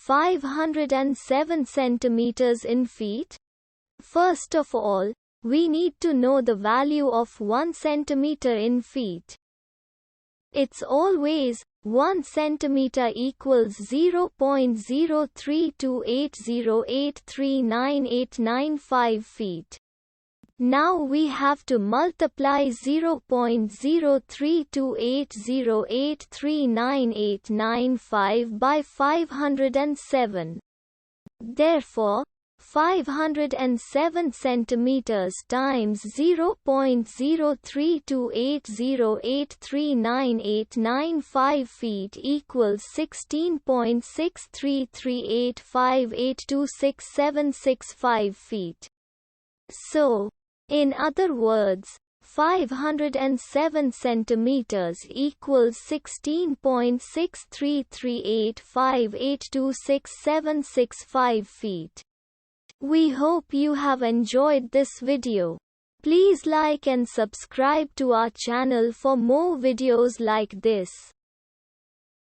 507 centimeters in feet? First of all, we need to know the value of 1 centimeter in feet. It's always 1 centimeter equals 0.03280839895 feet. Now we have to multiply 0.03280839895 by 507. Therefore, 507 centimeters times 0.03280839895 feet equals 16.633858266765 feet. So, in other words, 507 centimeters equals 16.633858266765 feet. We hope you have enjoyed this video. Please like and subscribe to our channel for more videos like this.